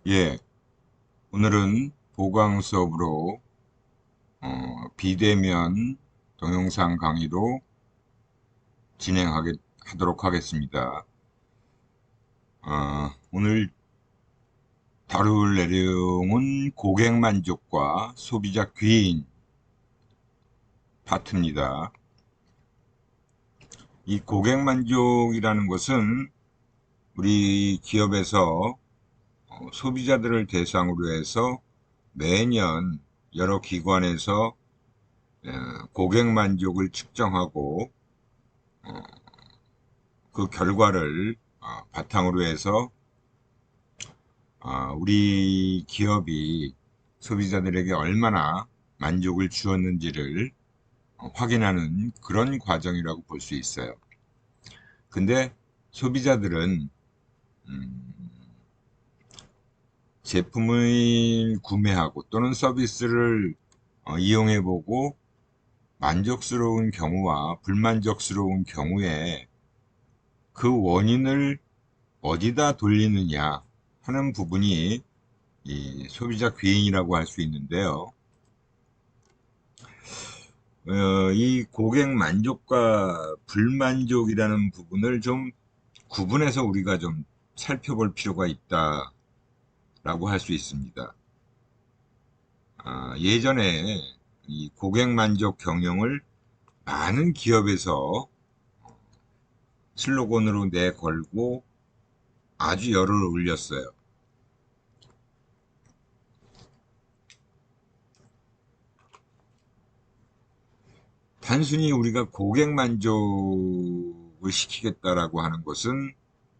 예, 오늘은 보강 수업으로 비대면 동영상 강의로 하도록 하겠습니다. 오늘 다룰 내용은 고객 만족과 소비자 귀인 파트입니다. 이 고객 만족이라는 것은 우리 기업에서 소비자들을 대상으로 해서 매년 여러 기관에서 고객 만족을 측정하고 그 결과를 바탕으로 해서 우리 기업이 소비자들에게 얼마나 만족을 주었는지를 확인하는 그런 과정이라고 볼 수 있어요. 근데 소비자들은 제품을 구매하고 또는 서비스를 이용해보고 만족스러운 경우와 불만족스러운 경우에 그 원인을 어디다 돌리느냐 하는 부분이 이 소비자 귀인이라고 할 수 있는데요. 이 고객 만족과 불만족이라는 부분을 좀 구분해서 우리가 좀 살펴볼 필요가 있다라고 할 수 있습니다. 예전에 이 고객 만족 경영을 많은 기업에서 슬로건으로 내걸고 아주 열을 올렸어요. 단순히 우리가 고객 만족을 시키겠다라고 하는 것은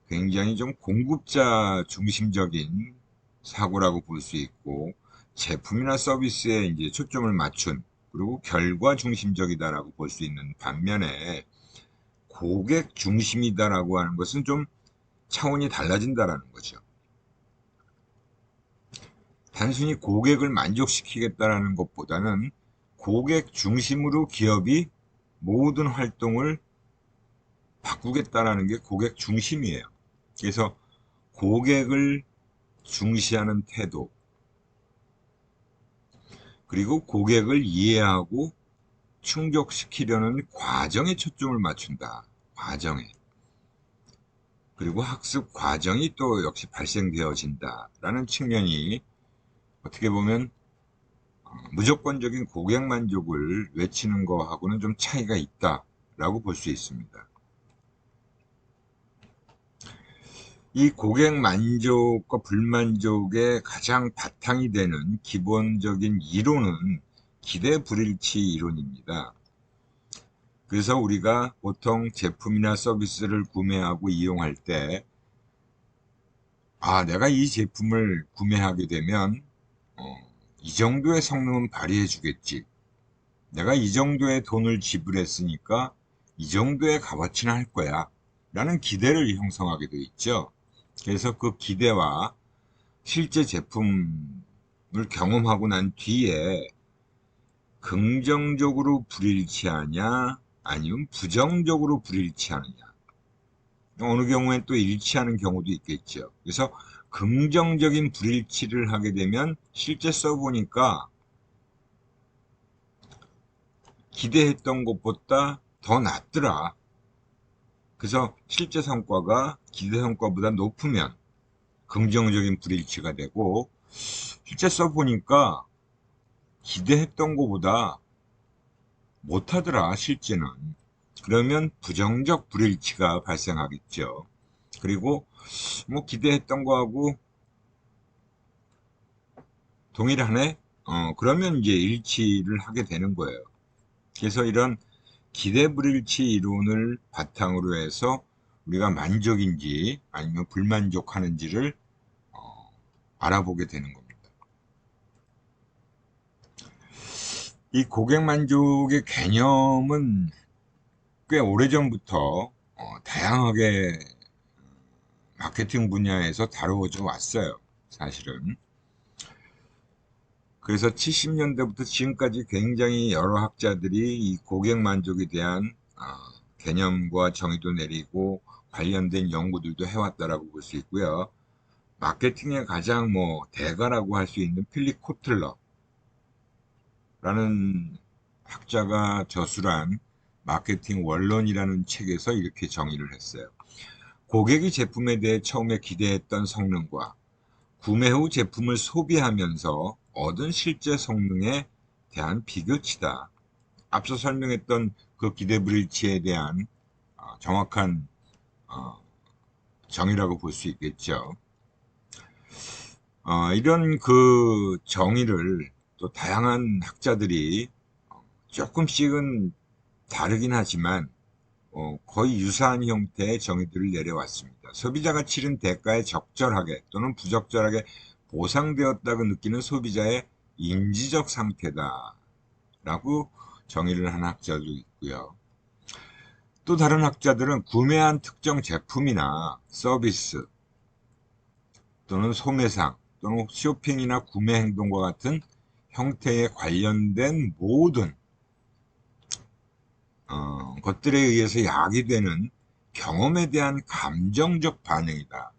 굉장히 좀 공급자 중심적인 사고라고 볼 수 있고, 제품이나 서비스에 이제 초점을 맞춘, 그리고 결과 중심적이다라고 볼 수 있는 반면에 고객 중심이다라고 하는 것은 좀 차원이 달라진다라는 거죠. 단순히 고객을 만족시키겠다라는 것보다는 고객 중심으로 기업이 모든 활동을 바꾸겠다라는 게 고객 중심이에요. 그래서 고객을 중시하는 태도, 그리고 고객을 이해하고 충족시키려는 과정에 초점을 맞춘다. 과정에. 그리고 학습 과정이 또 역시 발생되어진다라는 측면이 어떻게 보면 무조건적인 고객 만족을 외치는 거하고는 좀 차이가 있다라고 볼 수 있습니다. 이 고객 만족과 불만족의 가장 바탕이 되는 기본적인 이론은 기대 불일치 이론입니다. 그래서 우리가 보통 제품이나 서비스를 구매하고 이용할 때, 내가 이 제품을 구매하게 되면 이 정도의 성능은 발휘해 주겠지. 내가 이 정도의 돈을 지불했으니까 이 정도의 값어치는 할 거야. 라는 기대를 형성하게 돼 있죠. 그래서 그 기대와 실제 제품을 경험하고 난 뒤에 긍정적으로 불일치하냐, 아니면 부정적으로 불일치하느냐. 어느 경우엔 또 일치하는 경우도 있겠죠. 그래서 긍정적인 불일치를 하게 되면 실제 써보니까 기대했던 것보다 더 낫더라. 그래서 실제 성과가 기대 성과보다 높으면 긍정적인 불일치가 되고, 실제 써보니까 기대했던 것보다 못하더라, 실제는. 그러면 부정적 불일치가 발생하겠죠. 그리고 뭐 기대했던 거하고 동일하네? 그러면 이제 일치를 하게 되는 거예요. 그래서 이런 기대 불일치 이론을 바탕으로 해서 우리가 만족인지 아니면 불만족하는지를 알아보게 되는 겁니다. 이 고객 만족의 개념은 꽤 오래전부터 다양하게 마케팅 분야에서 다루어져 왔어요. 사실은. 그래서 70년대부터 지금까지 굉장히 여러 학자들이 이 고객 만족에 대한 개념과 정의도 내리고 관련된 연구들도 해왔다라고 볼 수 있고요. 마케팅의 가장 대가라고 할 수 있는 필립 코틀러라는 학자가 저술한 마케팅 원론이라는 책에서 이렇게 정의를 했어요. 고객이 제품에 대해 처음에 기대했던 성능과 구매 후 제품을 소비하면서 얻은 실제 성능에 대한 비교치다. 앞서 설명했던 그 기대 불일치에 대한 정확한 정의라고 볼 수 있겠죠. 이런 그 정의를 또 다양한 학자들이 조금씩은 다르긴 하지만 거의 유사한 형태의 정의들을 내려왔습니다. 소비자가 치른 대가에 적절하게 또는 부적절하게 보상되었다고 느끼는 소비자의 인지적 상태다 라고 정의를 한 학자도 있고요. 또 다른 학자들은 구매한 특정 제품이나 서비스 또는 소매상 또는 쇼핑이나 구매 행동과 같은 형태에 관련된 모든 것들에 의해서 야기되는 경험에 대한 감정적 반응이다.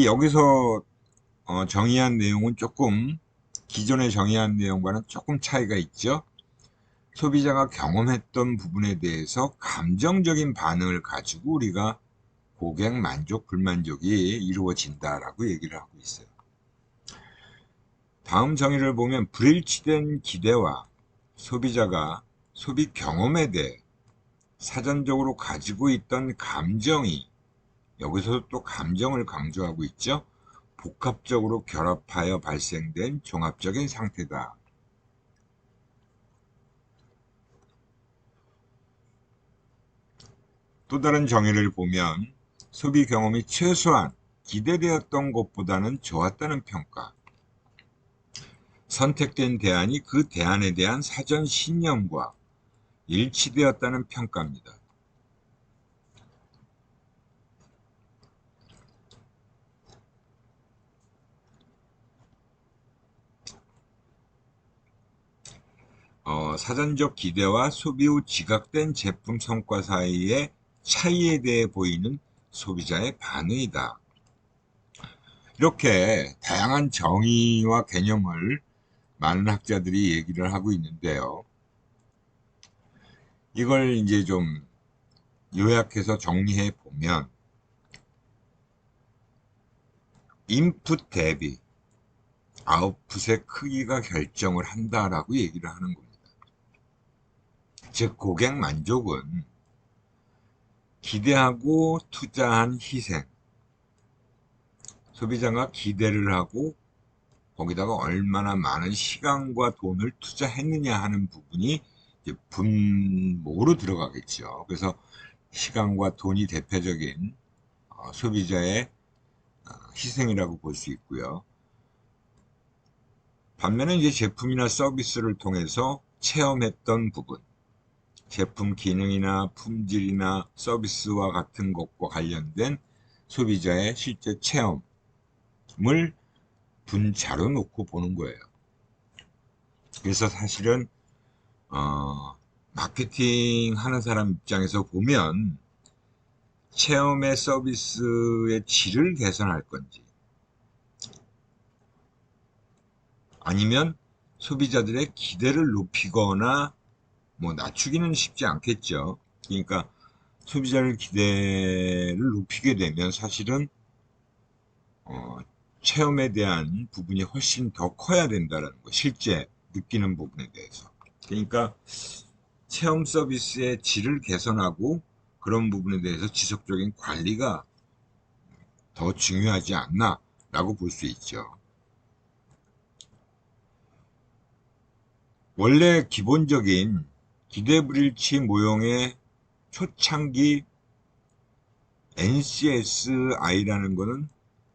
여기서 정의한 내용은 조금 기존에 정의한 내용과는 조금 차이가 있죠. 소비자가 경험했던 부분에 대해서 감정적인 반응을 가지고 우리가 고객 만족, 불만족이 이루어진다라고 얘기를 하고 있어요. 다음 정의를 보면 불일치된 기대와 소비자가 소비 경험에 대해 사전적으로 가지고 있던 감정이, 여기서 또 감정을 강조하고 있죠. 복합적으로 결합하여 발생된 종합적인 상태다. 또 다른 정의를 보면 소비 경험이 최소한 기대되었던 것보다는 좋았다는 평가, 선택된 대안이 그 대안에 대한 사전 신념과 일치되었다는 평가입니다. 사전적 기대와 소비 후 지각된 제품 성과 사이의 차이에 대해 보이는 소비자의 반응이다. 이렇게 다양한 정의와 개념을 많은 학자들이 얘기를 하고 있는데요. 이걸 이제 좀 요약해서 정리해 보면 인풋 대비 아웃풋의 크기가 결정을 한다라고 얘기를 하는 겁니다. 즉 고객 만족은 기대하고 투자한 희생, 소비자가 기대를 하고 거기다가 얼마나 많은 시간과 돈을 투자했느냐 하는 부분이 이제 분모로 들어가겠죠. 그래서 시간과 돈이 대표적인 소비자의 희생이라고 볼 수 있고요. 반면에 이제 제품이나 서비스를 통해서 체험했던 부분, 제품 기능이나 품질이나 서비스와 같은 것과 관련된 소비자의 실제 체험을 분자로 놓고 보는 거예요. 그래서 사실은 마케팅 하는 사람 입장에서 보면 체험의 서비스의 질을 개선할 건지 아니면 소비자들의 기대를 높이거나 낮추기는 쉽지 않겠죠. 그러니까 소비자를 기대를 높이게 되면 사실은 체험에 대한 부분이 훨씬 더 커야 된다는 거, 실제 느끼는 부분에 대해서. 그러니까 체험 서비스의 질을 개선하고 그런 부분에 대해서 지속적인 관리가 더 중요하지 않나 라고 볼 수 있죠. 원래 기본적인 기대불일치 모형의 초창기 NCSI라는 거는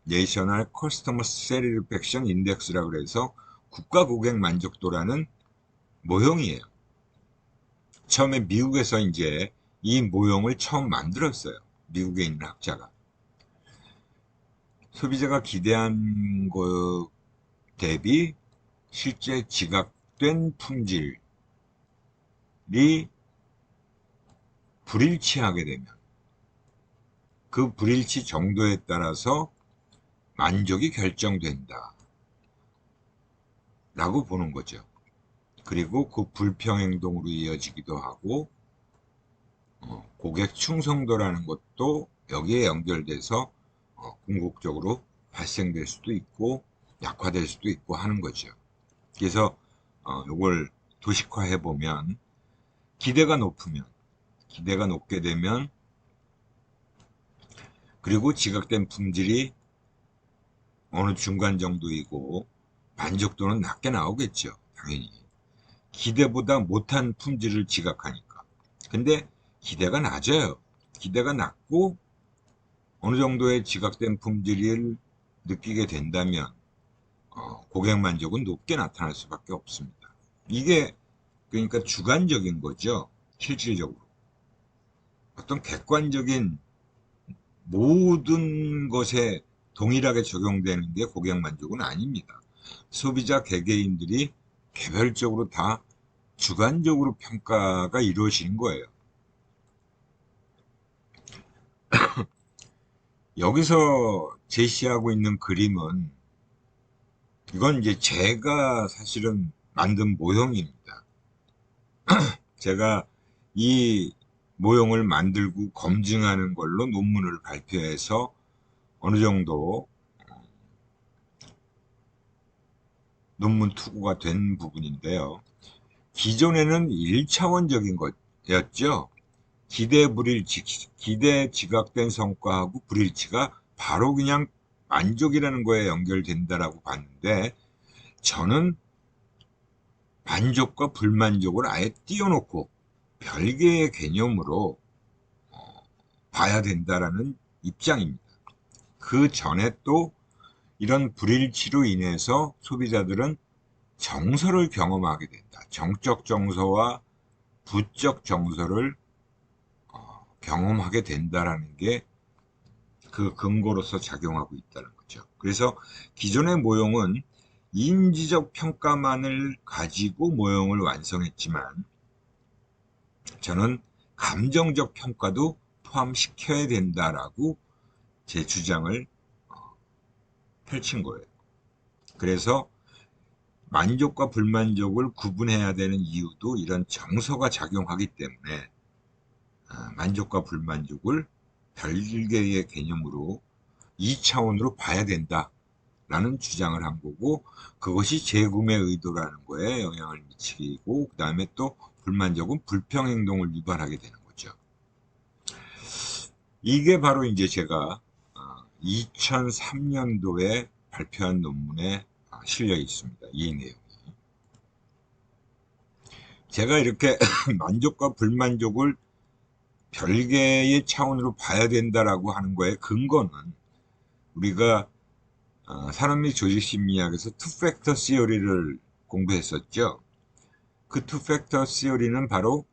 내셔널 커스터머 세티스팩션 인덱스라고 그래서 국가 고객 만족도라는 모형이에요. 처음에 미국에서 이제 이 모형을 처음 만들었어요. 미국에 있는 학자가. 소비자가 기대한 것 대비 실제 지각된 품질이 불일치하게 되면 그 불일치 정도에 따라서 만족이 결정된다 라고 보는 거죠. 그리고 그 불평행동으로 이어지기도 하고 고객 충성도라는 것도 여기에 연결돼서 궁극적으로 발생될 수도 있고 약화될 수도 있고 하는 거죠. 그래서 이걸 도식화해 보면 기대가 높게 되면 그리고 지각된 품질이 어느 중간 정도이고 만족도는 낮게 나오겠죠. 당연히 기대보다 못한 품질을 지각하니까. 근데 기대가 낮아요. 기대가 낮고 어느 정도의 지각된 품질을 느끼게 된다면 고객 만족은 높게 나타날 수밖에 없습니다. 이게 그러니까 주관적인 거죠. 실질적으로 어떤 객관적인 모든 것에 동일하게 적용되는 게 고객 만족은 아닙니다. 소비자 개개인들이 개별적으로 다 주관적으로 평가가 이루어지는 거예요. 여기서 제시하고 있는 그림은 이건 이제 제가 사실은 만든 모형입니다. 제가 이 모형을 만들고 검증하는 걸로 논문을 발표해서 어느 정도 논문 투구가 된 부분인데요. 기존에는 1차원적인 것이었죠. 기대 지각된 성과하고 불일치가 바로 그냥 만족이라는 거에 연결된다라고 봤는데 저는 만족과 불만족을 아예 띄워놓고 별개의 개념으로 봐야 된다라는 입장입니다. 그 전에 또 이런 불일치로 인해서 소비자들은 정서를 경험하게 된다. 정적 정서와 부적 정서를 경험하게 된다라는 게 그 근거로서 작용하고 있다는 거죠. 그래서 기존의 모형은 인지적 평가만을 가지고 모형을 완성했지만 저는 감정적 평가도 포함시켜야 된다라고 제 주장을 펼친 거예요. 그래서 만족과 불만족을 구분해야 되는 이유도 이런 정서가 작용하기 때문에 만족과 불만족을 별개의 개념으로 2차원으로 봐야 된다라는 주장을 한 거고 그것이 재구매 의도라는 거에 영향을 미치고 그 다음에 또 불만족은 불평행동을 유발하게 되는 거죠. 이게 바로 이제 제가 2003년도에 발표한 논문에 실려 있습니다. 이 내용이. 제가 이렇게 만족과 불만족을 별개의 차원으로 봐야 된다라고 하는 거에 근거는 우리가 산업 및 조직심리학에서 투팩터 시어리를 공부했었죠. 그 투팩터 시어리는 바로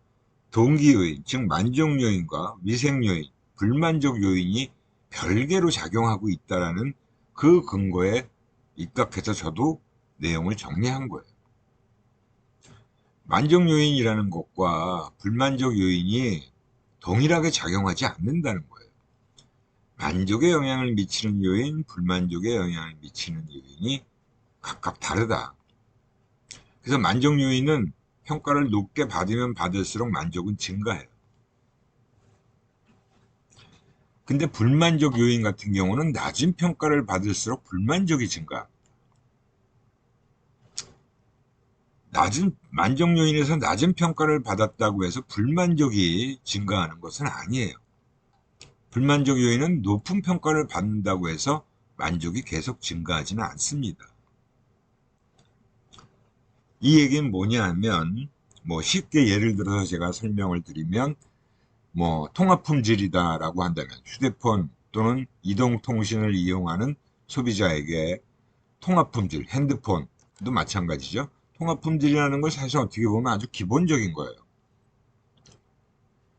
동기 요인, 즉 만족 요인과 위생 요인, 불만족 요인이 별개로 작용하고 있다라는 그 근거에 입각해서 저도 내용을 정리한 거예요. 만족 요인이라는 것과 불만족 요인이 동일하게 작용하지 않는다는 거예요. 만족에 영향을 미치는 요인, 불만족에 영향을 미치는 요인이 각각 다르다. 그래서 만족 요인은 평가를 높게 받으면 받을수록 만족은 증가해요. 근데 불만족 요인 같은 경우는 낮은 평가를 받을수록 불만족이 증가합니다. 만족 요인에서 낮은 평가를 받았다고 해서 불만족이 증가하는 것은 아니에요. 불만족 요인은 높은 평가를 받는다고 해서 만족이 계속 증가하지는 않습니다. 이 얘기는 뭐냐 하면 쉽게 예를 들어서 제가 설명을 드리면 통합 품질이다라고 한다면 휴대폰 또는 이동통신을 이용하는 소비자에게 통합 품질, 핸드폰도 마찬가지죠. 통합 품질이라는 건 사실 어떻게 보면 아주 기본적인 거예요.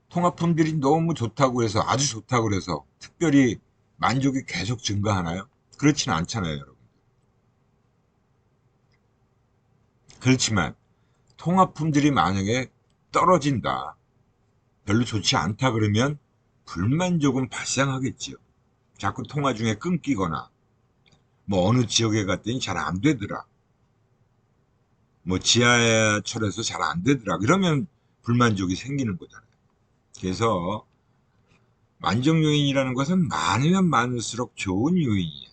통합 품질이 너무 좋다고 해서 아주 좋다고 해서 특별히 만족이 계속 증가하나요? 그렇지는 않잖아요, 여러분. 그렇지만 통합 품질이 만약에 떨어진다, 별로 좋지 않다 그러면 불만족은 발생하겠지요. 자꾸 통화 중에 끊기거나 뭐 어느 지역에 갔더니 잘 안 되더라. 뭐 지하철에서 잘 안 되더라. 그러면 불만족이 생기는 거잖아요. 그래서 만족 요인이라는 것은 많으면 많을수록 좋은 요인이에요.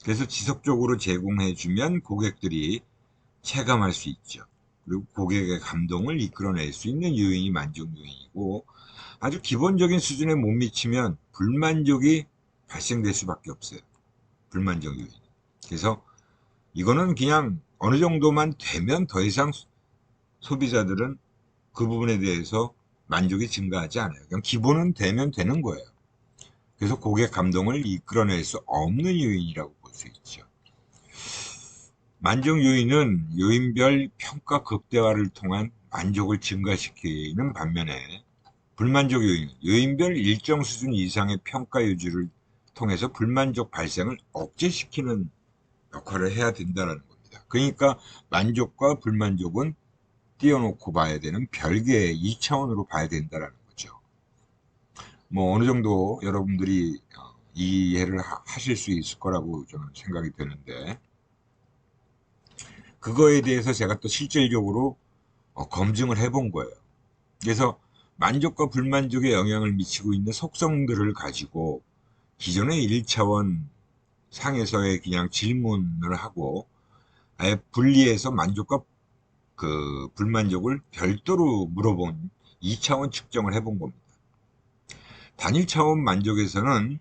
그래서 지속적으로 제공해주면 고객들이 체감할 수 있죠. 그리고 고객의 감동을 이끌어낼 수 있는 요인이 만족 요인이고, 아주 기본적인 수준에 못 미치면 불만족이 발생될 수밖에 없어요. 불만족 요인. 그래서 이거는 그냥 어느 정도만 되면 더 이상 소비자들은 그 부분에 대해서 만족이 증가하지 않아요. 그냥 기본은 되면 되는 거예요. 그래서 고객 감동을 이끌어낼 수 없는 요인이라고 볼 수 있죠. 만족 요인은 요인별 평가 극대화를 통한 만족을 증가시키는 반면에, 불만족 요인, 요인별 일정 수준 이상의 평가 유지를 통해서 불만족 발생을 억제시키는 역할을 해야 된다는 겁니다. 그러니까 만족과 불만족은 띄워놓고 봐야 되는 별개의 2차원으로 봐야 된다는 거죠. 뭐 어느 정도 여러분들이 이해를 하실 수 있을 거라고 저는 생각이 드는데, 그거에 대해서 제가 또 실질적으로 검증을 해본 거예요. 그래서 만족과 불만족에 영향을 미치고 있는 속성들을 가지고 기존의 1차원 상에서의 그냥 질문을 하고 아예 분리해서 만족과 그 불만족을 별도로 물어본 2차원 측정을 해본 겁니다. 단일 차원 만족에서는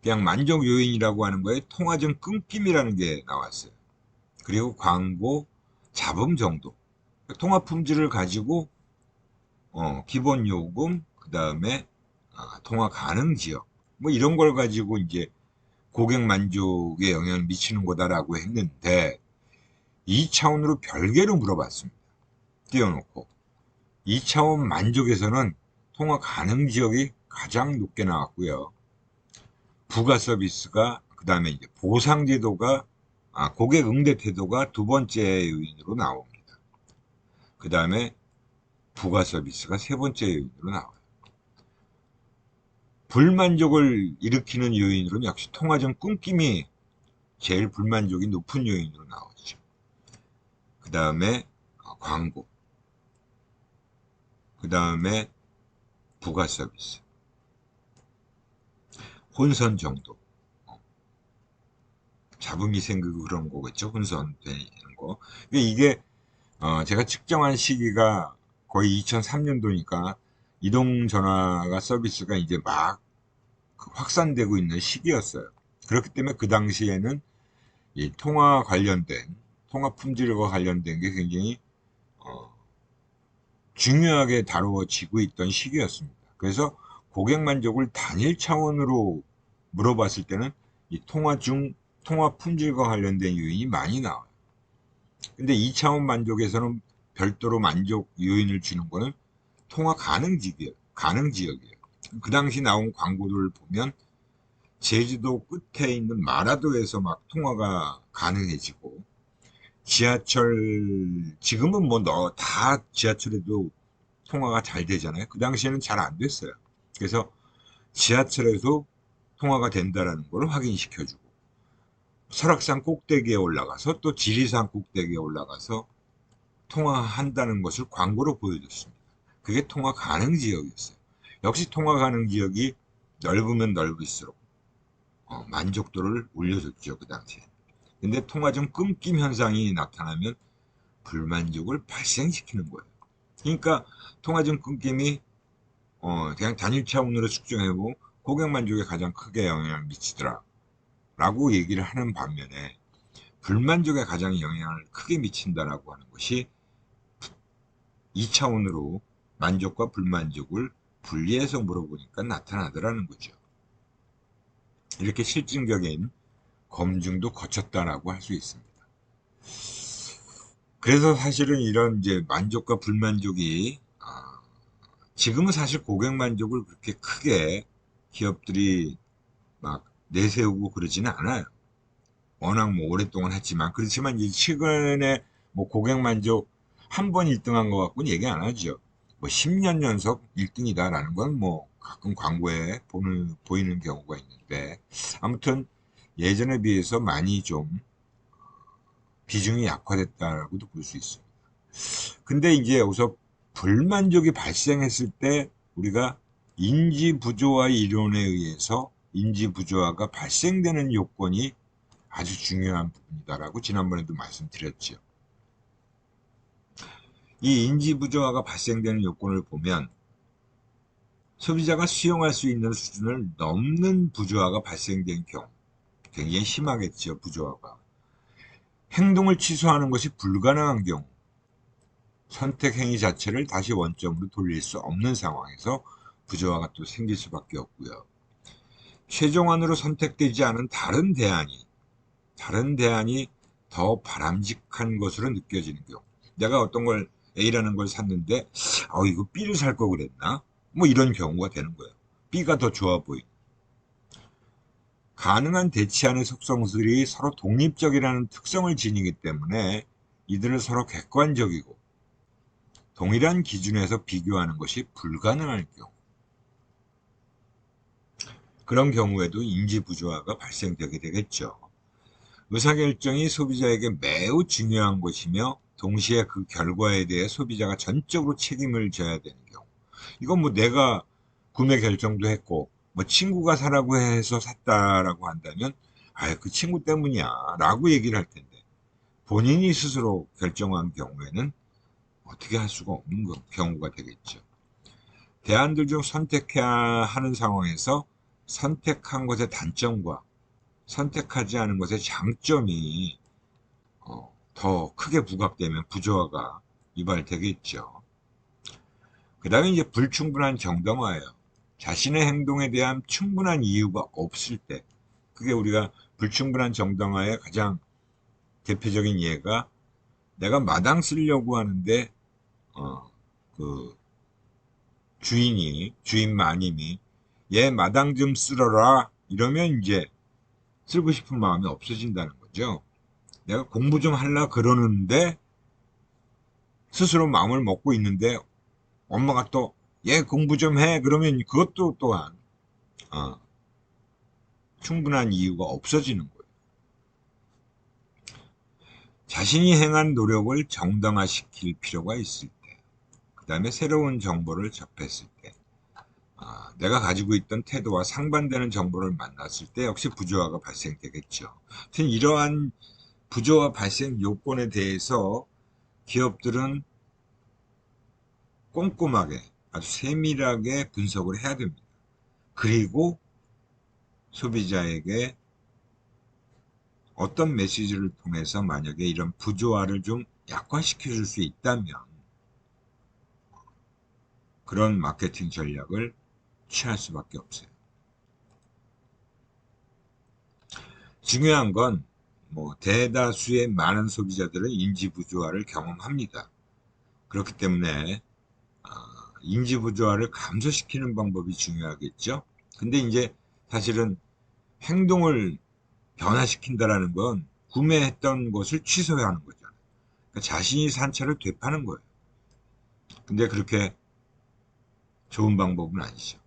그냥 만족 요인이라고 하는 거에 통화점 끊김이라는 게 나왔어요. 그리고 광고, 잡음 정도. 통화 품질을 가지고 기본 요금, 그 다음에 통화 가능 지역, 뭐 이런 걸 가지고 이제 고객 만족에 영향을 미치는 거다라고 했는데, 2차원으로 별개로 물어봤습니다. 띄워놓고 2차원 만족에서는 통화 가능 지역이 가장 높게 나왔고요. 부가 서비스가, 그 다음에 이제 보상 제도가, 고객 응대 태도가 두 번째 요인으로 나옵니다. 그 다음에 부가 서비스가 세 번째 요인으로 나와요. 불만족을 일으키는 요인으로는 역시 통화점 끊김이 제일 불만족이 높은 요인으로 나오죠. 그 다음에 광고, 그 다음에 부가 서비스, 혼선 정도, 잡음이 생기고 그런 거겠죠. 혼선되는 거. 이게 제가 측정한 시기가 거의 2003년도니까 이동전화가 서비스가 이제 막 확산되고 있는 시기였어요. 그렇기 때문에 그 당시에는 이 통화 관련된, 통화 품질과 관련된 게 굉장히 중요하게 다루어지고 있던 시기였습니다. 그래서 고객 만족을 단일 차원으로 물어봤을 때는 이 통화 품질과 관련된 요인이 많이 나와요. 근데 2차원 만족에서는 별도로 만족 요인을 주는 거는 통화 가능 지역이에요. 그 당시 나온 광고들을 보면 제주도 끝에 있는 마라도에서 막 통화가 가능해지고, 지하철, 지금은 뭐 다 지하철에도 통화가 잘 되잖아요. 그 당시에는 잘 안 됐어요. 그래서 지하철에서 통화가 된다라는 걸 확인시켜주고, 설악산 꼭대기에 올라가서 또 지리산 꼭대기에 올라가서 통화한다는 것을 광고로 보여줬습니다. 그게 통화 가능 지역이었어요. 역시 통화 가능 지역이 넓으면 넓을수록 만족도를 올려줬죠, 그 당시에. 근데 통화점 끊김 현상이 나타나면 불만족을 발생시키는 거예요. 그러니까 통화점 끊김이 그냥 단일 차원으로 측정해보고 고객 만족에 가장 크게 영향을 미치더라 라고 얘기를 하는 반면에, 불만족에 가장 영향을 크게 미친다라고 하는 것이 2차원으로 만족과 불만족을 분리해서 물어보니까 나타나더라는 거죠. 이렇게 실증적인 검증도 거쳤다라고 할 수 있습니다. 그래서 사실은 이런 이제 만족과 불만족이 지금은 사실 고객 만족을 그렇게 크게 기업들이 막 내세우고 그러지는 않아요. 워낙 뭐 오랫동안 했지만. 그렇지만 이제 최근에 뭐 고객 만족 한 번 1등한 것 갖고는 얘기 안 하죠. 뭐 10년 연속 1등이다라는 건 뭐 가끔 광고에 보이는 경우가 있는데, 아무튼 예전에 비해서 많이 좀 비중이 약화됐다라고도 볼 수 있습니다. 근데 이제 여기서 불만족이 발생했을 때 우리가 인지부조화 이론에 의해서 인지부조화가 발생되는 요건이 아주 중요한 부분이다라고 지난번에도 말씀드렸죠. 이 인지부조화가 발생되는 요건을 보면 소비자가 수용할 수 있는 수준을 넘는 부조화가 발생된 경우 굉장히 심하겠죠. 부조화가. 행동을 취소하는 것이 불가능한 경우 선택 행위 자체를 다시 원점으로 돌릴 수 없는 상황에서 부조화가 또 생길 수밖에 없고요. 최종안으로 선택되지 않은 다른 대안이 더 바람직한 것으로 느껴지는 경우. 내가 어떤 걸 A라는 걸 샀는데 이거 B를 살 거 그랬나? 뭐 이런 경우가 되는 거예요. B가 더 좋아 보이. 가능한 대치안의 속성들이 서로 독립적이라는 특성을 지니기 때문에 이들을 서로 객관적이고 동일한 기준에서 비교하는 것이 불가능할 경우, 그런 경우에도 인지부조화가 발생되게 되겠죠. 의사결정이 소비자에게 매우 중요한 것이며 동시에 그 결과에 대해 소비자가 전적으로 책임을 져야 되는 경우, 이건 뭐 내가 구매 결정도 했고 뭐 친구가 사라고 해서 샀다라고 한다면 그 친구 때문이야 라고 얘기를 할 텐데, 본인이 스스로 결정한 경우에는 어떻게 할 수가 없는 경우가 되겠죠. 대안들 중 선택해야 하는 상황에서 선택한 것의 단점과 선택하지 않은 것의 장점이 더 크게 부각되면 부조화가 유발되겠죠. 그 다음에 이제 불충분한 정당화예요. 자신의 행동에 대한 충분한 이유가 없을 때, 그게 우리가 불충분한 정당화의 가장 대표적인 예가, 내가 마당 쓰려고 하는데 그 주인 마님이 얘 마당 좀 쓸어라 이러면 이제 쓰고 싶은 마음이 없어진다는 거죠. 내가 공부 좀 하려 그러는데 스스로 마음을 먹고 있는데 엄마가 또 얘 공부 좀 해 그러면 그것도 또한 충분한 이유가 없어지는 거예요. 자신이 행한 노력을 정당화시킬 필요가 있을 때, 그 다음에 새로운 정보를 접했을 때, 내가 가지고 있던 태도와 상반되는 정보를 만났을 때 역시 부조화가 발생되겠죠. 하여튼 이러한 부조화 발생 요건에 대해서 기업들은 꼼꼼하게 아주 세밀하게 분석을 해야 됩니다. 그리고 소비자에게 어떤 메시지를 통해서 만약에 이런 부조화를 좀 약화시켜 줄 수 있다면 그런 마케팅 전략을 취할 수밖에 없어요. 중요한 건 대다수의 많은 소비자들은 인지 부조화를 경험합니다. 그렇기 때문에 인지 부조화를 감소시키는 방법이 중요하겠죠. 근데 이제 사실은 행동을 변화시킨다라는 건 구매했던 것을 취소하는 거잖아요. 그러니까 자신이 산 차를 되파는 거예요. 근데 그렇게 좋은 방법은 아니죠.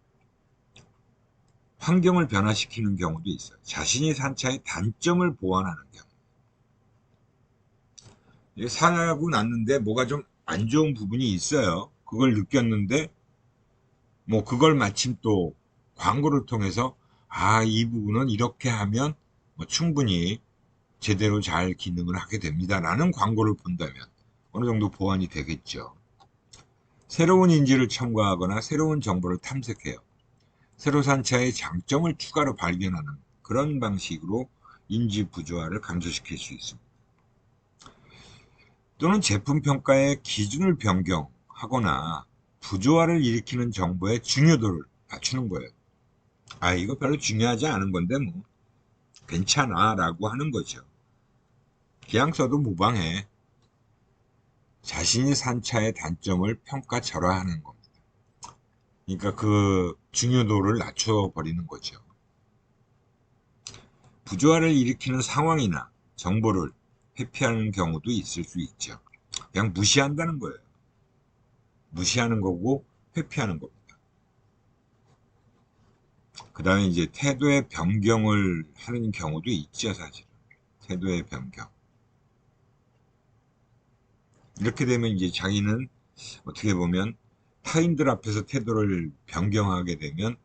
환경을 변화시키는 경우도 있어요. 자신이 산 차의 단점을 보완하는 경우. 사고 났는데 뭐가 좀 안 좋은 부분이 있어요. 그걸 느꼈는데 그걸 마침 또 광고를 통해서 이 부분은 이렇게 하면 충분히 제대로 잘 기능을 하게 됩니다 라는 광고를 본다면 어느 정도 보완이 되겠죠. 새로운 인지를 첨가하거나 새로운 정보를 탐색해요. 새로 산 차의 장점을 추가로 발견하는 그런 방식으로 인지 부조화를 감소시킬 수 있습니다. 또는 제품 평가의 기준을 변경하거나 부조화를 일으키는 정보의 중요도를 낮추는 거예요. 이거 별로 중요하지 않은 건데 괜찮아 라고 하는 거죠. 그냥 써도 무방해. 자신이 산 차의 단점을 평가절하하는 겁니다. 그러니까 그 중요도를 낮춰버리는 거죠. 부조화를 일으키는 상황이나 정보를 회피하는 경우도 있을 수 있죠. 그냥 무시한다는 거예요. 무시하는 거고 회피하는 겁니다. 그 다음에 이제 태도의 변경을 하는 경우도 있죠, 사실. 태도의 변경. 이렇게 되면 이제 자기는 어떻게 보면 타인들 앞에서 태도를 변경하게 되면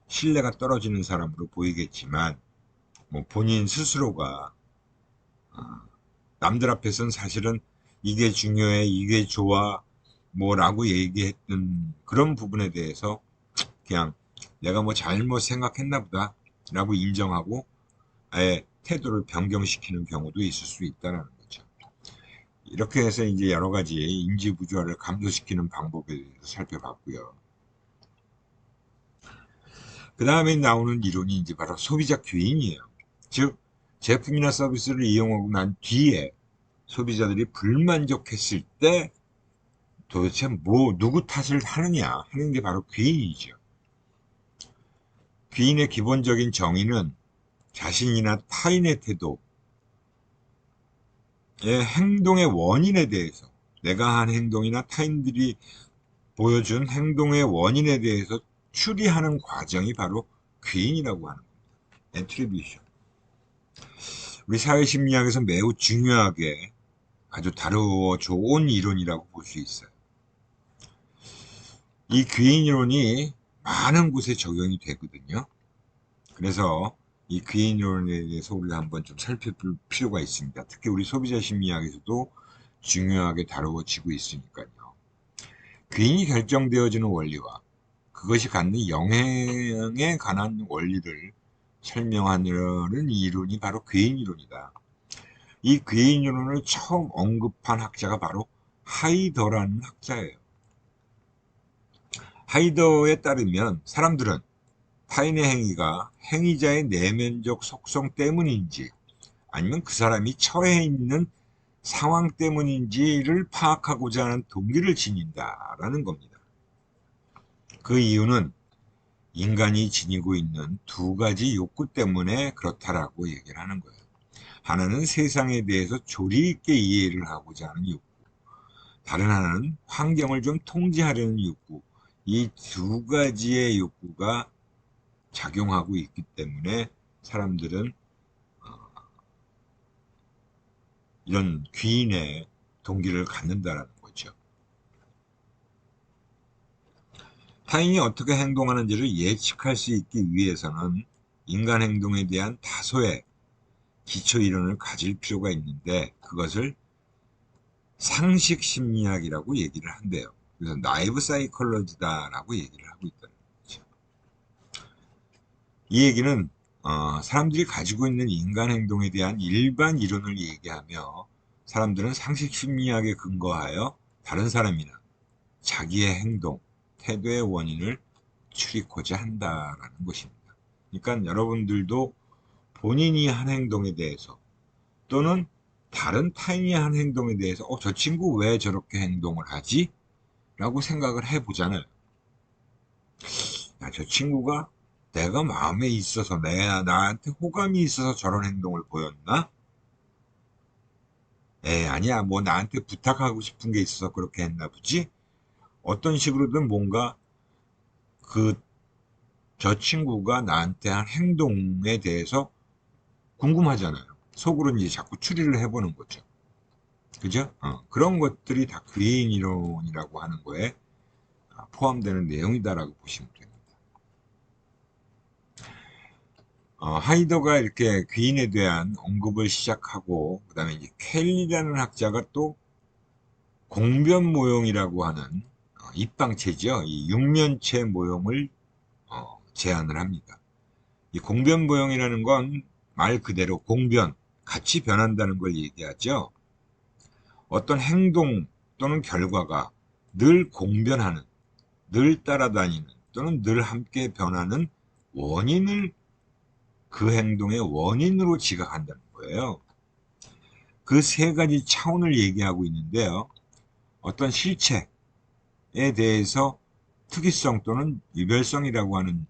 신뢰가 떨어지는 사람으로 보이겠지만, 뭐 본인 스스로가 남들 앞에서는 사실은 이게 중요해, 이게 좋아, 뭐라고 얘기했던 그런 부분에 대해서 그냥 내가 뭐 잘못 생각했나 보다 라고 인정하고 아예 태도를 변경시키는 경우도 있을 수 있다는 거죠. 이렇게 해서 이제 여러 가지 인지 부조화를 감소시키는 방법에 대해서 살펴봤고요. 그 다음에 나오는 이론이 이제 바로 소비자 규인이에요. 즉, 제품이나 서비스를 이용하고 난 뒤에 소비자들이 불만족했을 때 도대체 누구 탓을 하느냐 하는 게 바로 귀인이죠. 귀인의 기본적인 정의는 자신이나 타인의 태도의 행동의 원인에 대해서 내가 한 행동이나 타인들이 보여준 행동의 원인에 대해서 추리하는 과정이 바로 귀인이라고 하는 겁니다. 애트리뷰션. 우리 사회심리학에서 매우 중요하게 아주 다루어 좋은 이론이라고 볼 수 있어요. 이 귀인 이론이 많은 곳에 적용이 되거든요. 그래서 이 귀인 이론에 대해서 우리가 한번 좀 살펴볼 필요가 있습니다. 특히 우리 소비자 심리학에서도 중요하게 다루어지고 있으니까요. 귀인이 결정되어지는 원리와 그것이 갖는 영향에 관한 원리를 설명하는 이론이 바로 귀인 이론이다. 이 귀인 이론을 처음 언급한 학자가 바로 하이더라는 학자예요. 하이더에 따르면 사람들은 타인의 행위가 행위자의 내면적 속성 때문인지 아니면 그 사람이 처해 있는 상황 때문인지를 파악하고자 하는 동기를 지닌다라는 겁니다. 그 이유는 인간이 지니고 있는 두 가지 욕구 때문에 그렇다라고 얘기를 하는 거예요. 하나는 세상에 대해서 조리 있게 이해를 하고자 하는 욕구, 다른 하나는 환경을 좀 통제하려는 욕구. 이 두 가지의 욕구가 작용하고 있기 때문에 사람들은 이런 귀인의 동기를 갖는다라는 거죠. 타인이 어떻게 행동하는지를 예측할 수 있기 위해서는 인간 행동에 대한 다소의 기초 이론을 가질 필요가 있는데 그것을 상식 심리학이라고 얘기를 한대요. 그래서 나이브 사이콜로지다라고 얘기를 하고 있다는 거죠. 이 얘기는 사람들이 가지고 있는 인간 행동에 대한 일반 이론을 얘기하며 사람들은 상식 심리학에 근거하여 다른 사람이나 자기의 행동, 태도의 원인을 추리고자 한다라는 것입니다. 그러니까 여러분들도 본인이 한 행동에 대해서 또는 다른 타인이 한 행동에 대해서 저 친구 왜 저렇게 행동을 하지? 라고 생각을 해보잖아요. 야, 저 친구가 내가 마음에 있어서 나한테 호감이 있어서 저런 행동을 보였나? 아니야. 뭐 나한테 부탁하고 싶은 게 있어서 그렇게 했나 보지? 어떤 식으로든 뭔가 저 친구가 나한테 한 행동에 대해서 궁금하잖아요. 속으로 이제 자꾸 추리를 해보는 거죠. 그죠? 그런 것들이 다 귀인 이론이라고 하는 거에 포함되는 내용이다라고 보시면 됩니다. 하이더가 이렇게 귀인에 대한 언급을 시작하고, 그 다음에 이제 켈리라는 학자가 또 공변 모형이라고 하는 입방체죠. 이 육면체 모형을 제안을 합니다. 이 공변 모형이라는 건 말 그대로 공변, 같이 변한다는 걸 얘기하죠. 어떤 행동 또는 결과가 늘 공변하는, 늘 따라다니는 또는 늘 함께 변하는 원인을 그 행동의 원인으로 지각한다는 거예요. 그 세 가지 차원을 얘기하고 있는데요. 어떤 실체에 대해서 특이성 또는 유별성이라고 하는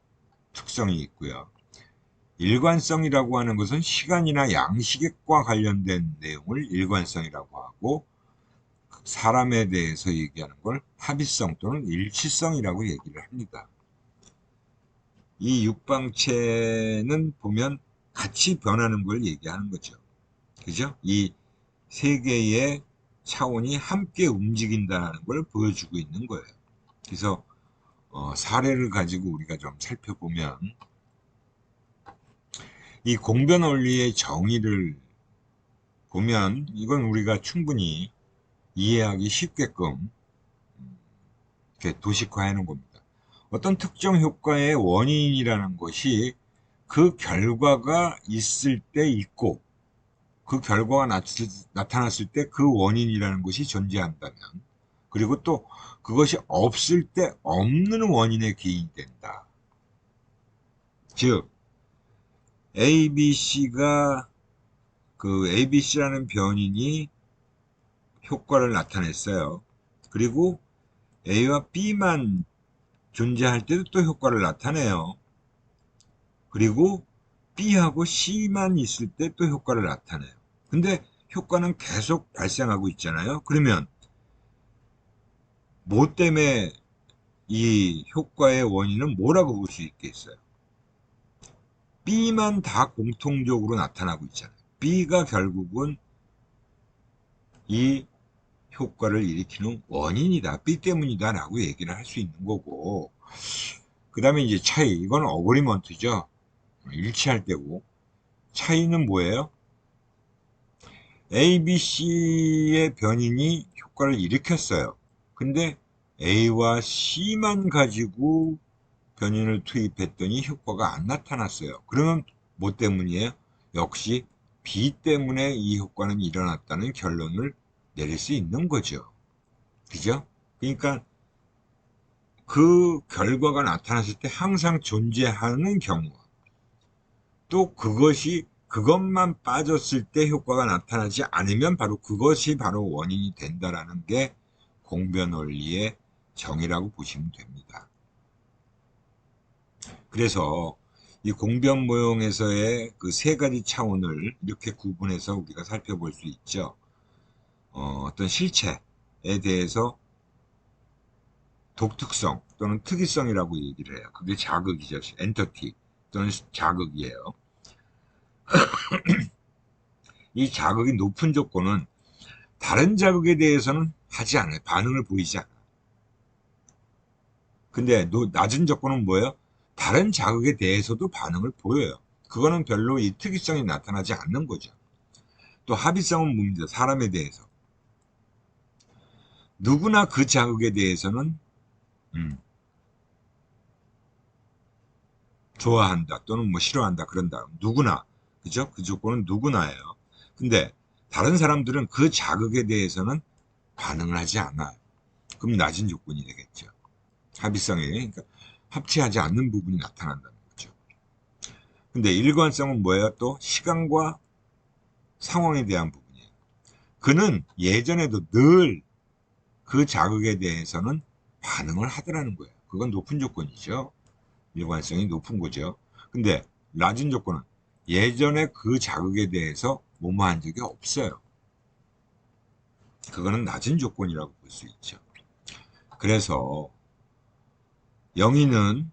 특성이 있고요. 일관성이라고 하는 것은 시간이나 양식과 관련된 내용을 일관성이라고 하고 사람에 대해서 얘기하는 걸 합의성 또는 일치성이라고 얘기를 합니다. 이 육방체는 보면 같이 변하는 걸 얘기하는 거죠. 그죠? 이 세 개의 차원이 함께 움직인다는 걸 보여주고 있는 거예요. 그래서 사례를 가지고 우리가 좀 살펴보면 이 공변 원리의 정의를 보면 이건 우리가 충분히 이해하기 쉽게끔 이렇게 도식화해 놓은 겁니다. 어떤 특정 효과의 원인이라는 것이 그 결과가 있을 때 있고 그 결과가 나타났을 때 그 원인이라는 것이 존재한다면 그리고 또 그것이 없을 때 없는 원인의 기인이 된다. 즉 ABC라는 변인이 효과를 나타냈어요. 그리고 A와 B만 존재할 때도 또 효과를 나타내요. 그리고 B하고 C만 있을 때 또 효과를 나타내요. 근데 효과는 계속 발생하고 있잖아요. 그러면 뭐 때문에 이 효과의 원인은 뭐라고 볼 수 있겠어요? B만 다 공통적으로 나타나고 있잖아요. B가 결국은 이 효과를 일으키는 원인이다. B 때문이다 라고 얘기를 할 수 있는 거고 그 다음에 이제 차이 이건 어그리먼트죠. 일치할 때고 차이는 뭐예요? A, B, C의 변인이 효과를 일으켰어요. 근데 A와 C만 가지고 변인을 투입했더니 효과가 안 나타났어요. 그러면 뭐 때문이에요? 역시 B 때문에 이 효과는 일어났다는 결론을 내릴 수 있는 거죠. 그죠? 그러니까 그 결과가 나타났을 때 항상 존재하는 경우 또 그것만 빠졌을 때 효과가 나타나지 않으면 바로 그것이 바로 원인이 된다라는 게 공변 원리의 정의라고 보시면 됩니다. 그래서 이 공변 모형에서의 그 세 가지 차원을 이렇게 구분해서 우리가 살펴볼 수 있죠. 어떤 실체에 대해서 독특성 또는 특이성이라고 얘기를 해요. 그게 자극이죠. 엔터티 또는 자극이에요. 이 자극이 높은 조건은 다른 자극에 대해서는 하지 않아요. 반응을 보이지 않아요. 근데 낮은 조건은 뭐예요? 다른 자극에 대해서도 반응을 보여요. 그거는 별로 이 특이성이 나타나지 않는 거죠. 또 합의성은 뭡니다. 사람에 대해서. 누구나 그 자극에 대해서는 좋아한다 또는 뭐 싫어한다 그런다. 누구나. 그죠? 그 조건은 누구나예요. 근데 다른 사람들은 그 자극에 대해서는 반응을 하지 않아요. 그럼 낮은 조건이 되겠죠. 합의성에 그러니까 합치하지 않는 부분이 나타난다는 거죠. 근데 일관성은 뭐예요? 또 시간과 상황에 대한 부분이에요. 그는 예전에도 늘 그 자극에 대해서는 반응을 하더라는 거예요. 그건 높은 조건이죠. 일관성이 높은 거죠. 근데 낮은 조건은 예전에 그 자극에 대해서 뭐뭐한 적이 없어요. 그거는 낮은 조건이라고 볼 수 있죠. 그래서 영희는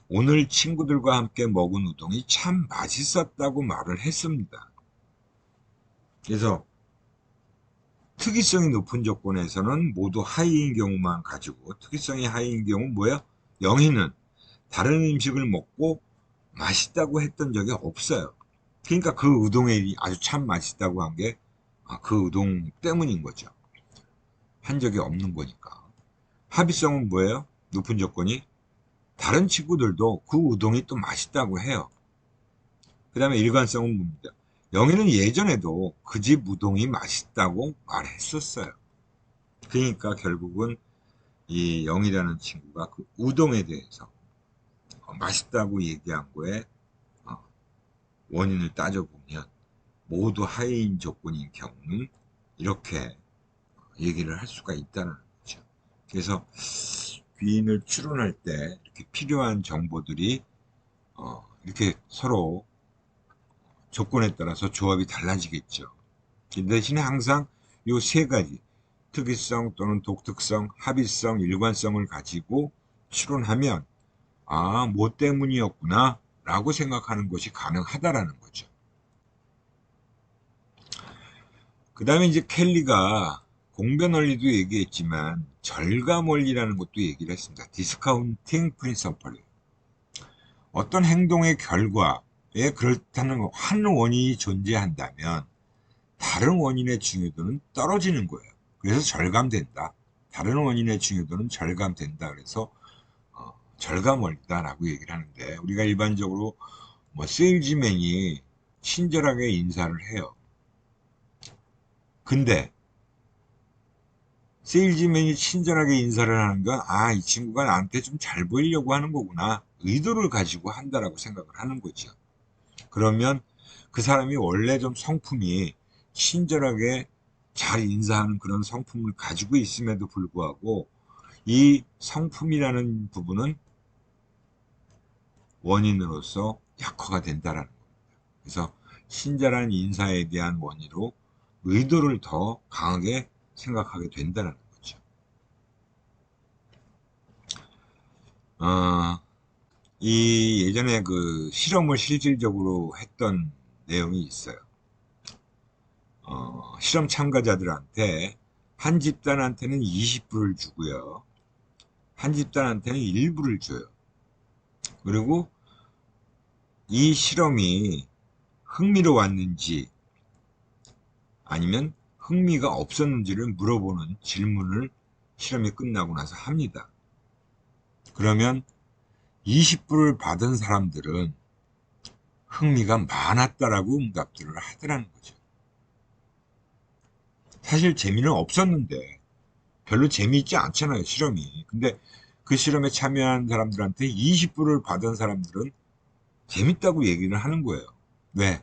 오늘 친구들과 함께 먹은 우동이 참 맛있었다고 말을 했습니다. 그래서 특이성이 높은 조건에서는 모두 하이인 경우만 가지고 특이성이 하이인 경우는 뭐야? 영희는 다른 음식을 먹고 맛있다고 했던 적이 없어요. 그러니까 그 우동이 아주 참 맛있다고 한 게 그 우동 때문인 거죠. 한 적이 없는 거니까. 합의성은 뭐예요? 높은 조건이 다른 친구들도 그 우동이 또 맛있다고 해요. 그 다음에 일관성은 뭡니까? 영희는 예전에도 그 집 우동이 맛있다고 말했었어요. 그러니까 결국은 이 영희라는 친구가 그 우동에 대해서 맛있다고 얘기한 거에 원인을 따져보면 모두 하이인 조건인 경우는 이렇게 얘기를 할 수가 있다는 거죠. 그래서 귀인을 추론할 때 이렇게 필요한 정보들이 이렇게 서로 조건에 따라서 조합이 달라지겠죠. 대신에 항상 이 세 가지 특이성 또는 독특성, 합의성, 일관성을 가지고 추론하면 아, 뭐 때문이었구나 라고 생각하는 것이 가능하다라는 거죠. 그 다음에 이제 켈리가 공변 원리도 얘기했지만 절감 원리라는 것도 얘기를 했습니다. 디스카운팅 프린서플. 어떤 행동의 결과에 그렇다는 한 원인이 존재한다면 다른 원인의 중요도는 떨어지는 거예요. 그래서 절감된다. 다른 원인의 중요도는 절감된다. 그래서 절감 원리다라고 얘기를 하는데, 우리가 일반적으로 뭐 세일즈맨이 친절하게 인사를 해요. 근데 세일즈맨이 친절하게 인사를 하는 건, 아, 이 친구가 나한테 좀 잘 보이려고 하는 거구나, 의도를 가지고 한다라고 생각을 하는 거죠. 그러면 그 사람이 원래 좀 성품이 친절하게 잘 인사하는 그런 성품을 가지고 있음에도 불구하고 이 성품이라는 부분은 원인으로서 약화가 된다라는 겁니다. 그래서 친절한 인사에 대한 원인으로 의도를 더 강하게 생각하게 된다는 거죠. 이 예전에 그 실험을 실질적으로 했던 내용이 있어요. 실험 참가자들한테 한 집단한테는 20불을 주고요. 한 집단한테는 1불을 줘요. 그리고 이 실험이 흥미로웠는지 아니면 흥미가 없었는지를 물어보는 질문을 실험이 끝나고 나서 합니다. 그러면 20불을 받은 사람들은 흥미가 많았다라고 응답들을 하더라는 거죠. 사실 재미는 없었는데 별로 재미있지 않잖아요, 실험이. 근데 그 실험에 참여한 사람들한테 20불을 받은 사람들은 재밌다고 얘기를 하는 거예요. 왜?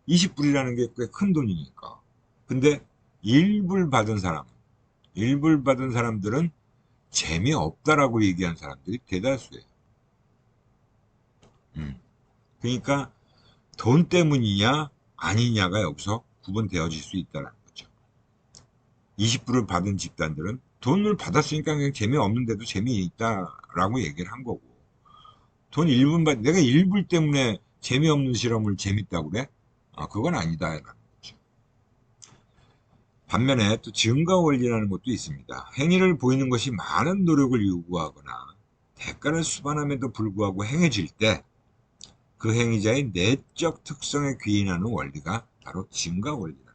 20불이라는 게 꽤 큰 돈이니까. 근데 1불 받은 사람, 1불 받은 사람들은 재미없다라고 얘기한 사람들이 대다수예요. 그러니까 돈 때문이냐 아니냐가 여기서 구분되어질 수 있다는 거죠. 20불을 받은 집단들은 돈을 받았으니까 그냥 재미없는데도 재미있다라고 얘기를 한 거고, 돈 1불 내가 1불 때문에 재미없는 실험을 재밌다고 그래? 그건 아니다 라는 거죠. 반면에 또 증가 원리라는 것도 있습니다. 행위를 보이는 것이 많은 노력을 요구하거나 대가를 수반함에도 불구하고 행해질 때 그 행위자의 내적 특성에 귀인하는 원리가 바로 증가 원리라는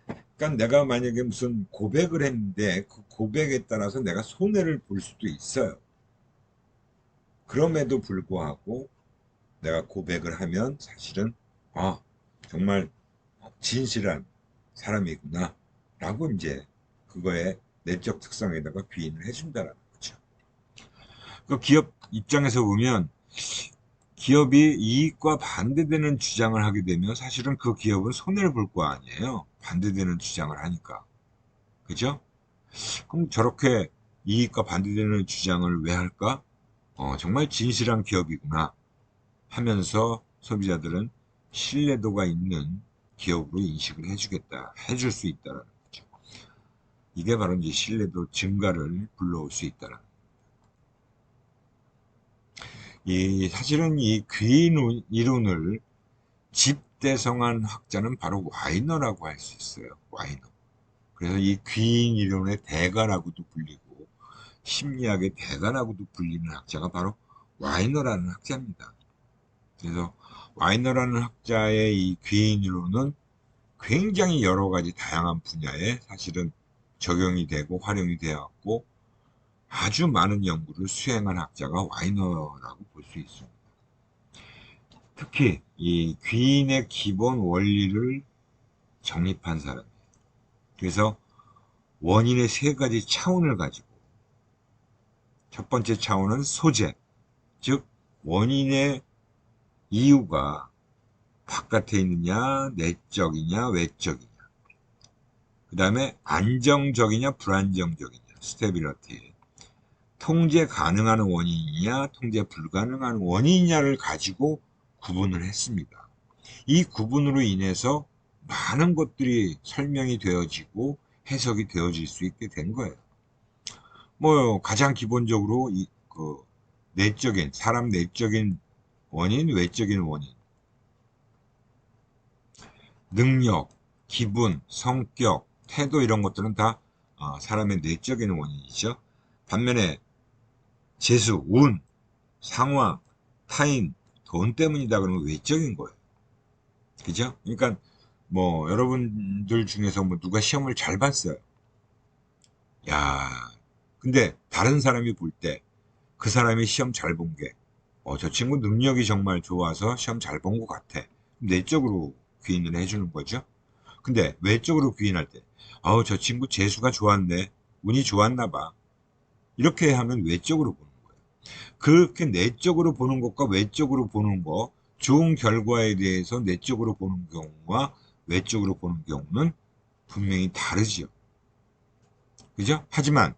거예요. 그러니까 내가 만약에 무슨 고백을 했는데 그 고백에 따라서 내가 손해를 볼 수도 있어요. 그럼에도 불구하고 내가 고백을 하면 사실은 정말 진실한 사람이구나 라고 이제 그거의 내적 특성에다가 귀인을 해준다는 거죠. 그 기업 입장에서 보면 기업이 이익과 반대되는 주장을 하게 되면 사실은 그 기업은 손해를 볼 거 아니에요. 반대되는 주장을 하니까. 그죠? 그럼 저렇게 이익과 반대되는 주장을 왜 할까? 정말 진실한 기업이구나 하면서 소비자들은 신뢰도가 있는 기업으로 인식을 해줄 수 있다는 거죠. 이게 바로 이제 신뢰도 증가를 불러올 수 있다는. 사실은 이 귀인 이론을 집대성한 학자는 바로 와이너라고 할 수 있어요. 와이너. 그래서 이 귀인 이론의 대가라고도 불리고 심리학의 대가라고도 불리는 학자가 바로 와이너라는 학자입니다. 그래서 와이너라는 학자의 이 귀인 이론은 굉장히 여러 가지 다양한 분야에 사실은 적용이 되고 활용이 되었고 아주 많은 연구를 수행한 학자가 와이너라고 볼 수 있습니다. 특히 이 귀인의 기본 원리를 정립한 사람이에요. 그래서 원인의 세 가지 차원을 가지고, 첫 번째 차원은 소재, 즉 원인의 이유가 바깥에 있느냐, 내적이냐, 외적이냐. 그 다음에 안정적이냐, 불안정적이냐, 스테빌러티. 통제 가능한 원인이냐, 통제 불가능한 원인이냐를 가지고 구분을 했습니다. 이 구분으로 인해서 많은 것들이 설명이 되어지고 해석이 되어질 수 있게 된 거예요. 뭐 가장 기본적으로 그 내적인, 사람 내적인 원인, 외적인 원인, 능력, 기분, 성격, 태도 이런 것들은 다 사람의 내적인 원인이죠. 반면에 재수, 운, 상황, 타인, 돈 때문이다 그러면 외적인 거예요. 그죠? 그러니까 뭐 여러분들 중에서 뭐 누가 시험을 잘 봤어요. 야, 근데 다른 사람이 볼 때 그 사람이 시험 잘 본 게, 저 친구 능력이 정말 좋아서 시험 잘 본 것 같아. 내적으로 귀인을 해주는 거죠. 근데 외적으로 귀인할 때, 저 친구 재수가 좋았네. 운이 좋았나 봐. 이렇게 하면 외적으로 보는 거예요. 그렇게 내적으로 보는 것과 외적으로 보는 거, 좋은 결과에 대해서 내적으로 보는 경우와 외적으로 보는 경우는 분명히 다르지요. 그죠? 하지만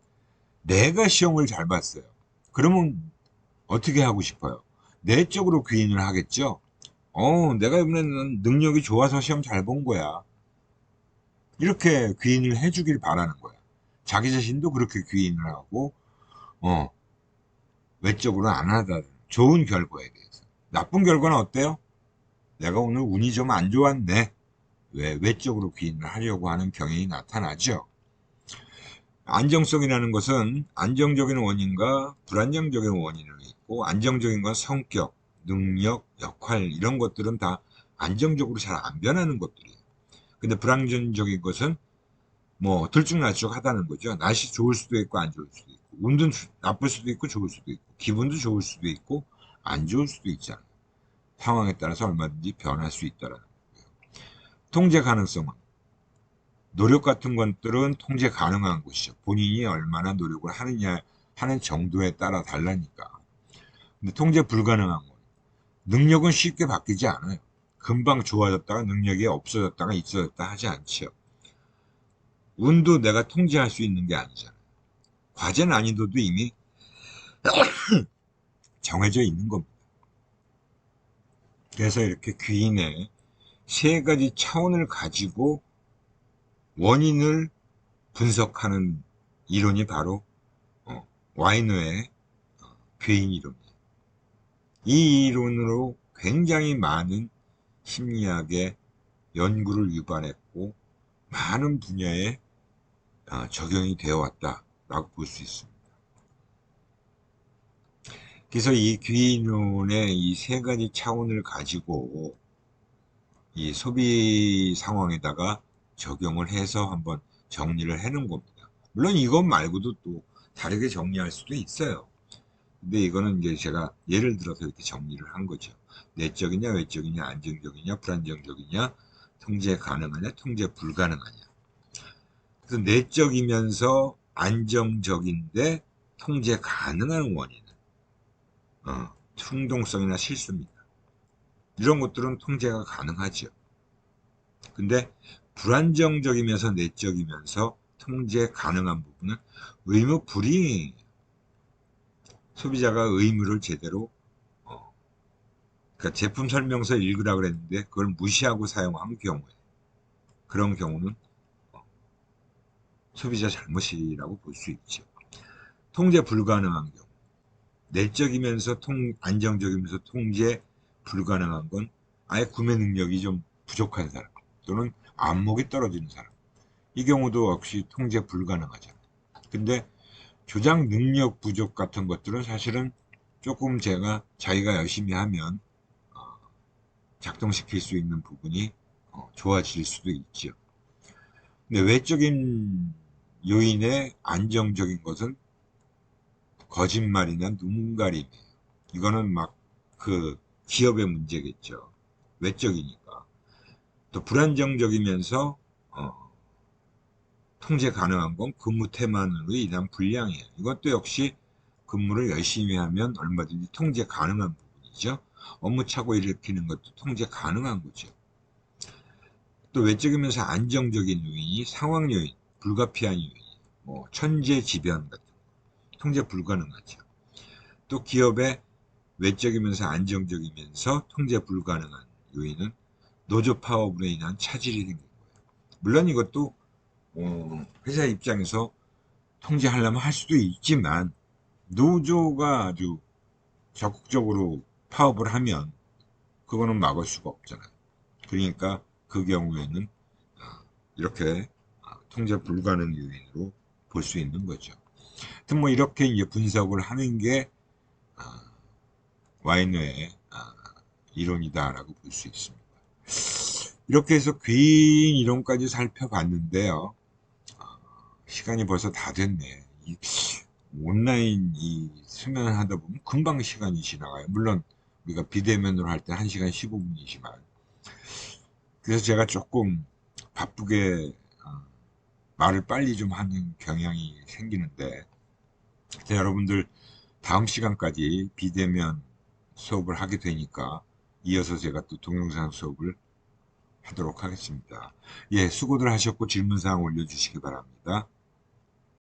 내가 시험을 잘 봤어요. 그러면 어떻게 하고 싶어요? 내적으로 귀인을 하겠죠? 내가 이번에는 능력이 좋아서 시험 잘 본 거야. 이렇게 귀인을 해주길 바라는 거야. 자기 자신도 그렇게 귀인을 하고, 어, 외적으로 안 하다. 좋은 결과에 대해서. 나쁜 결과는 어때요? 내가 오늘 운이 좀 안 좋았네. 왜? 외적으로 귀인을 하려고 하는 경향이 나타나죠. 안정성이라는 것은 안정적인 원인과 불안정적인 원인이 있고, 안정적인 건 성격, 능력, 역할 이런 것들은 다 안정적으로 잘 안 변하는 것들이에요. 근데 불안정적인 것은 뭐 들쭉날쭉하다는 거죠. 날씨 좋을 수도 있고 안 좋을 수도 있고, 운도 나쁠 수도 있고 좋을 수도 있고, 기분도 좋을 수도 있고 안 좋을 수도 있잖아요. 상황에 따라서 얼마든지 변할 수 있다라는 거예요. 통제 가능성은 노력 같은 것들은 통제 가능한 것이죠. 본인이 얼마나 노력을 하느냐 하는 정도에 따라 달라니까. 근데 통제 불가능한 건 능력은 쉽게 바뀌지 않아요. 금방 좋아졌다가 능력이 없어졌다가 있어졌다 하지 않죠. 운도 내가 통제할 수 있는 게 아니잖아요. 과제 난이도도 이미 정해져 있는 겁니다. 그래서 이렇게 귀인의 세 가지 차원을 가지고 원인을 분석하는 이론이 바로 와이너의 괴인 이론입니다. 이 이론으로 굉장히 많은 심리학의 연구를 유발했고 많은 분야에 적용이 되어 왔다라고 볼 수 있습니다. 그래서 이 귀인론의 이 세 가지 차원을 가지고 이 소비 상황에다가 적용을 해서 한번 정리를 해놓은 겁니다. 물론 이것 말고도 또 다르게 정리할 수도 있어요. 근데 이거는 이제 제가 예를 들어서 이렇게 정리를 한 거죠. 내적이냐, 외적이냐, 안정적이냐, 불안정적이냐, 통제 가능하냐, 통제 불가능하냐. 그래서 내적이면서 안정적인데 통제 가능한 원인은 충동성이나 실수입니다. 이런 것들은 통제가 가능하죠. 근데 불안정적이면서 내적이면서 통제 가능한 부분은 의무 불이행이에요. 소비자가 의무를 제대로 그러니까 제품 설명서 읽으라 그랬는데 그걸 무시하고 사용한 경우에 그런 경우는 소비자 잘못이라고 볼 수 있죠. 통제 불가능한 경우 내적이면서 안정적이면서 통제 불가능한 건 아예 구매 능력이 좀 부족한 사람 또는 안목이 떨어지는 사람 이 경우도 역시 통제 불가능하잖아요. 근데 조작 능력 부족 같은 것들은 사실은 조금 자기가 열심히 하면 작동시킬 수 있는 부분이 좋아질 수도 있죠. 근데 외적인 요인의 안정적인 것은 거짓말이나 눈가림이에요. 이거는 막 그 기업의 문제겠죠. 외적이니까. 또 불안정적이면서 통제 가능한 건 근무 태만으로 인한 불량이에요. 이것도 역시 근무를 열심히 하면 얼마든지 통제 가능한 부분이죠. 업무 착오 일으키는 것도 통제 가능한 거죠. 또 외적이면서 안정적인 요인이 상황 요인, 불가피한 요인, 뭐 천재지변 같은 거, 통제 불가능하죠. 또 기업의 외적이면서 안정적이면서 통제 불가능한 요인은 노조 파업으로 인한 차질이 생긴 거예요. 물론 이것도 회사 입장에서 통제하려면 할 수도 있지만 노조가 아주 적극적으로 파업을 하면 그거는 막을 수가 없잖아요. 그러니까 그 경우에는 이렇게 통제 불가능 요인으로 볼 수 있는 거죠. 하여튼 뭐 이렇게 이제 분석을 하는 게 와인의 이론이다라고 볼 수 있습니다. 이렇게 해서 긴 이론까지 살펴봤는데요. 시간이 벌써 다 됐네. 온라인 수면을 하다 보면 금방 시간이 지나가요. 물론 우리가 비대면으로 할 때 1시간 15분이지만. 그래서 제가 조금 바쁘게 말을 빨리 좀 하는 경향이 생기는데, 여러분들 다음 시간까지 비대면 수업을 하게 되니까 이어서 제가 또 동영상 수업을 하도록 하겠습니다. 예, 수고들 하셨고 질문사항 올려주시기 바랍니다.